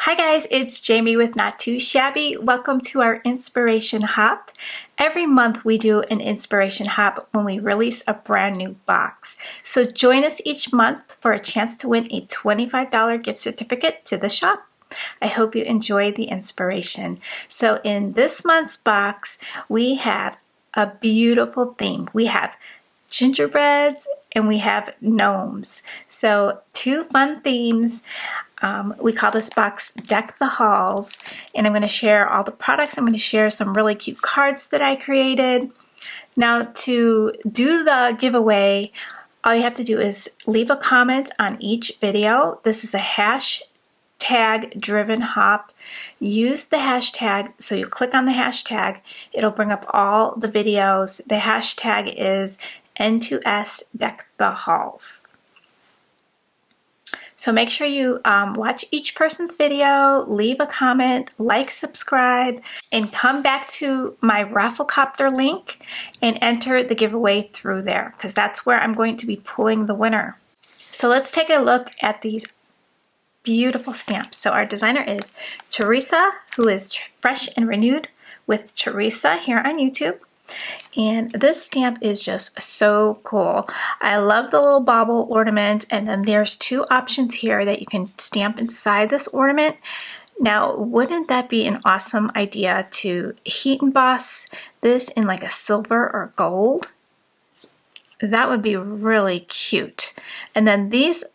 Hi guys, it's Jamie with Not Too Shabby. Welcome to our Inspiration Hop. Every month we do an Inspiration Hop when we release a brand new box. So join us each month for a chance to win a $25 gift certificate to the shop. I hope you enjoy the inspiration. So in this month's box, we have a beautiful theme. We have gingerbreads and we have gnomes. So two fun themes. We call this box Deck the Halls, and I'm going to share all the products. I'm going to share some really cute cards that I created. Now to do the giveaway, all you have to do is leave a comment on each video. This is a hashtag driven hop. Use the hashtag, so you click on the hashtag, it'll bring up all the videos. The hashtag is N2S Deck the Halls. So make sure you watch each person's video, leave a comment, like, subscribe, and come back to my Rafflecopter link and enter the giveaway through there, because that's where I'm going to be pulling the winner. So let's take a look at these beautiful stamps. So our designer is Teresa, who is Fresh and Renewed with Teresa here on YouTube. And this stamp is just so cool. I love the little bauble ornament, and then there's two options here that you can stamp inside this ornament. Now, wouldn't that be an awesome idea to heat emboss this in like a silver or gold? That would be really cute. And then these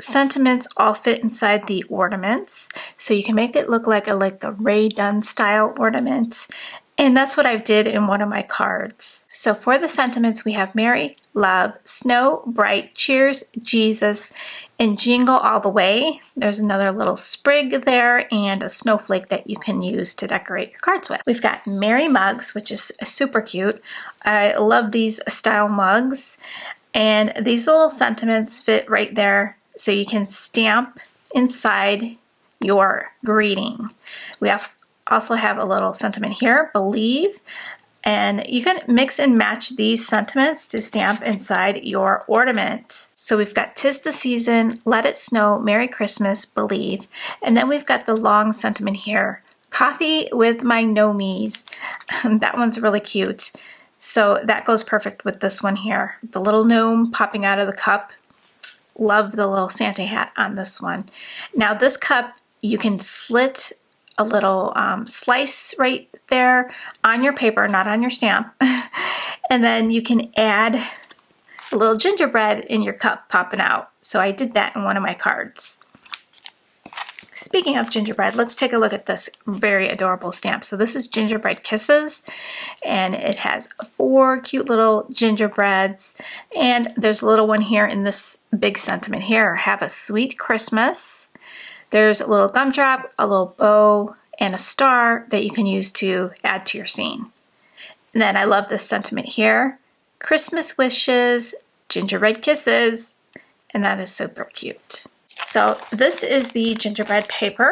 sentiments all fit inside the ornaments, so you can make it look like a Ray Dunn style ornament. And that's what I did in one of my cards. So for the sentiments, we have Merry, Love, Snow, Bright, Cheers, Jesus, and Jingle All the Way. There's another little sprig there and a snowflake that you can use to decorate your cards with. We've got Merry mugs, which is super cute. I love these style mugs. And these little sentiments fit right there, so you can stamp inside your greeting. We also have a little sentiment here, Believe, and you can mix and match these sentiments to stamp inside your ornament. So we've got 'Tis the Season, Let It Snow, Merry Christmas, Believe, and then we've got the long sentiment here, Coffee with My Gnomies. That one's really cute. So that goes perfect with this one here. The little gnome popping out of the cup. Love the little Santa hat on this one. Now this cup, you can slit a little slice right there on your paper, not on your stamp. And then you can add a little gingerbread in your cup popping out. So I did that in one of my cards. Speaking of gingerbread, let's take a look at this very adorable stamp. So this is Gingerbread Kisses, and it has 4 cute little gingerbreads. And there's a little one here in this big sentiment here, Have a Sweet Christmas. There's a little gumdrop, a little bow, and a star that you can use to add to your scene. And then I love this sentiment here, Christmas Wishes, Gingerbread Kisses, and that is super cute. So this is the gingerbread paper.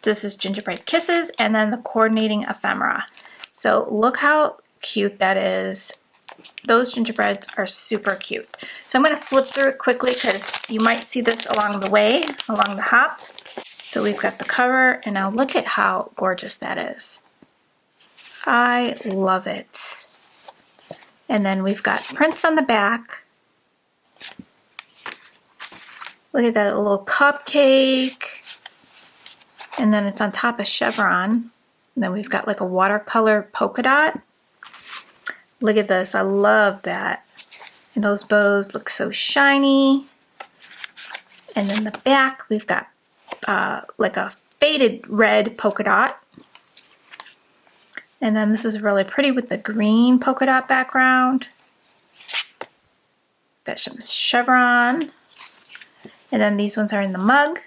This is Gingerbread Kisses, and then the coordinating ephemera. So look how cute that is. Those gingerbreads are super cute. So I'm going to flip through it quickly because you might see this along the way, along the hop. So we've got the cover, and now look at how gorgeous that is. I love it. And then we've got prints on the back. Look at that little cupcake. And then it's on top of chevron. And then we've got like a watercolor polka dot. Look at this, I love that. And those bows look so shiny. And then the back, we've got like a faded red polka dot. And then this is really pretty with the green polka dot background. Got some chevron. And then these ones are in the mug.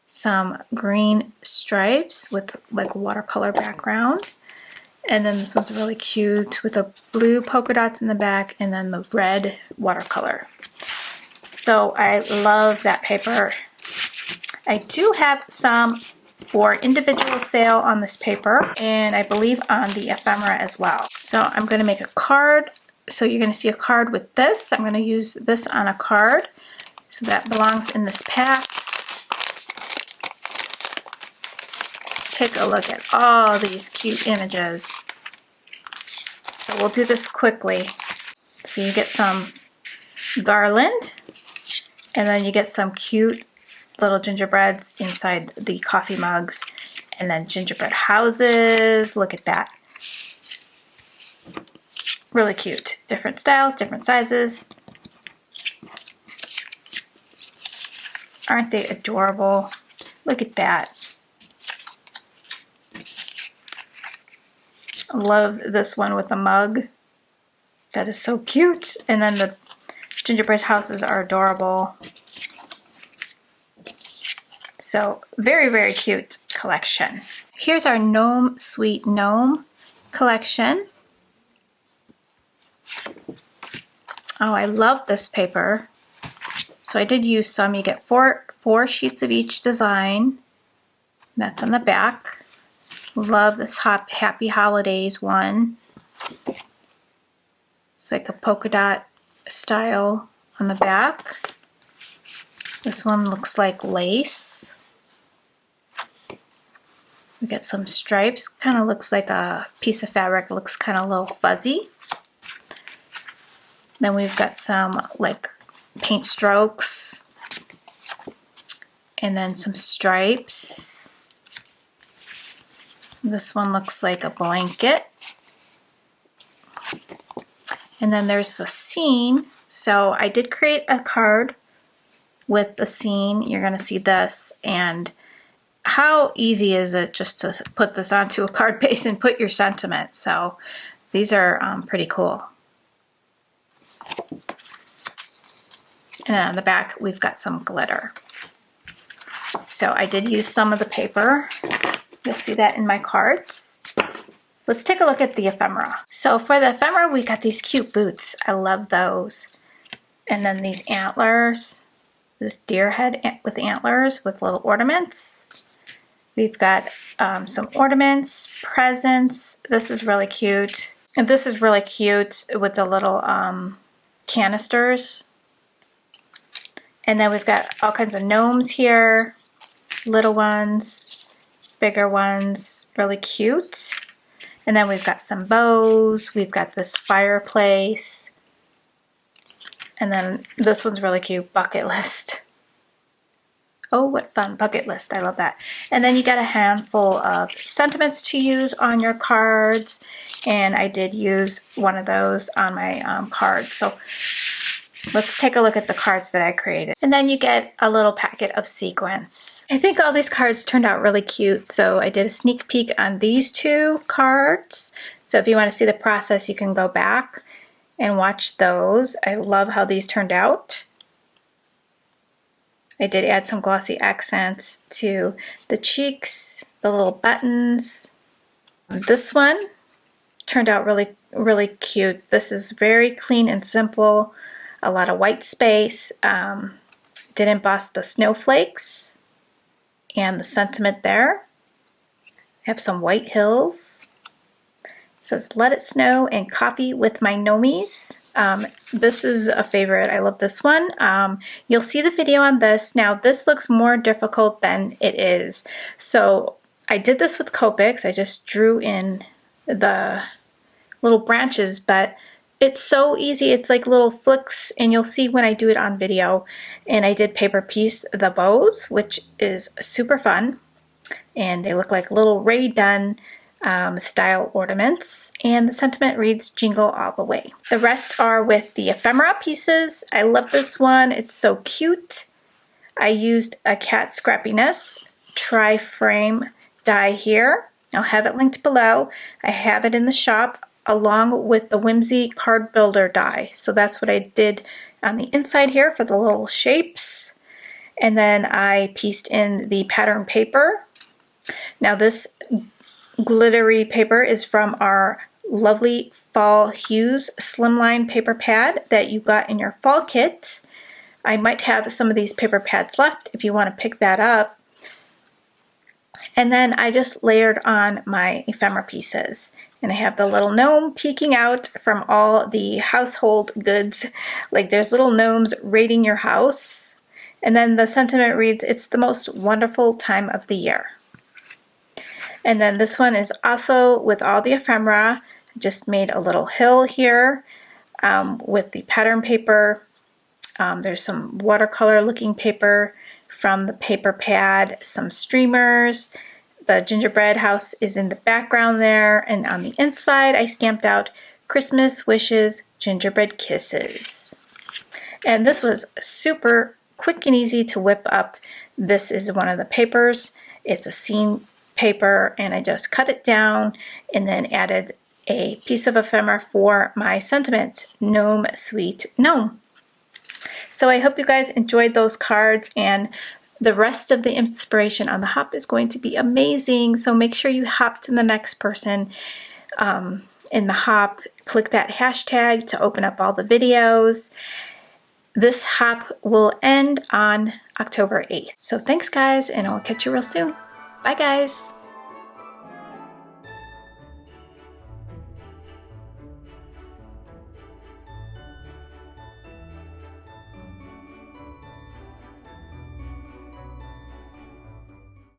Some green stripes with like watercolor background. And then this one's really cute with the blue polka dots in the back and then the red watercolor. So I love that paper. I do have some for individual sale on this paper, and I believe on the ephemera as well. So I'm going to make a card. So you're going to see a card with this. I'm going to use this on a card. So that belongs in this pack. take a look at all these cute images. So we'll do this quickly. So you get some garland, and then you get some cute little gingerbreads inside the coffee mugs, and then gingerbread houses. Look at that. Really cute. Different styles, different sizes. Aren't they adorable? Look at that. I love this one with the mug. That is so cute. And then the gingerbread houses are adorable. So very, very cute collection. Here's our Gnome Sweet Gnome collection. Oh, I love this paper. So I did use some. You get four sheets of each design. That's on the back. Love this Happy Holidays one. It's like a polka dot style on the back. This one looks like lace. We get some stripes. Kind of looks like a piece of fabric. It looks kind of a little fuzzy. Then we've got some like paint strokes, and then some stripes. This one looks like a blanket. And then there's a scene. So I did create a card with the scene. You're going to see this. And how easy is it just to put this onto a card base and put your sentiment? So these are pretty cool. And then on the back, we've got some glitter. So I did use some of the paper. You'll see that in my cards. Let's take a look at the ephemera. So for the ephemera, we got these cute boots. I love those. And then these antlers. This deer head with antlers with little ornaments. We've got some ornaments, presents. This is really cute. And this is really cute with the little canisters. And then we've got all kinds of gnomes here. Little ones, bigger ones, really cute. And then we've got some bows. We've got this fireplace. And then this one's really cute, bucket list. Oh, what fun, bucket list, I love that. And then you got a handful of sentiments to use on your cards. And I did use one of those on my cards. So let's take a look at the cards that I created. And then you get a little packet of sequins. I think all these cards turned out really cute, so I did a sneak peek on these two cards. So if you want to see the process, you can go back and watch those. I love how these turned out. I did add some glossy accents to the cheeks, the little buttons. This one turned out really, really cute. This is very clean and simple. A lot of white space. Did emboss the snowflakes and the sentiment there. I have some white hills. It says, "Let it snow and coffee with my gnomies." This is a favorite. I love this one. You'll see the video on this. Now, this looks more difficult than it is. So I did this with Copics. I just drew in the little branches, but it's so easy. It's like little flicks, and you'll see when I do it on video. And I did paper piece the bows, which is super fun. And they look like little Ray Dunn style ornaments. And the sentiment reads, "Jingle all the way." The rest are with the ephemera pieces. I love this one. It's so cute. I used a Cat Scrappiness tri-frame die here. I'll have it linked below. I have it in the shop, along with the Whimsy card builder die. So that's what I did on the inside here for the little shapes. And then I pieced in the pattern paper. Now this glittery paper is from our lovely Fall Hues slimline paper pad that you got in your fall kit. I might have some of these paper pads left if you want to pick that up. And then I just layered on my ephemera pieces. And I have the little gnome peeking out from all the household goods. Like there's little gnomes raiding your house. And then the sentiment reads, "It's the most wonderful time of the year." And then this one is also with all the ephemera. Just made a little hill here with the pattern paper. There's some watercolor looking paper from the paper pad, some streamers. The gingerbread house is in the background there, and on the inside I stamped out Christmas wishes, gingerbread kisses. And this was super quick and easy to whip up. This is one of the papers. It's a scene paper, and I just cut it down and then added a piece of ephemera for my sentiment, Gnome, sweet gnome. So I hope you guys enjoyed those cards, and the rest of the inspiration on the hop is going to be amazing. So make sure you hop to the next person in the hop. Click that hashtag to open up all the videos. This hop will end on October 8th. So thanks guys, and I'll catch you real soon. Bye guys.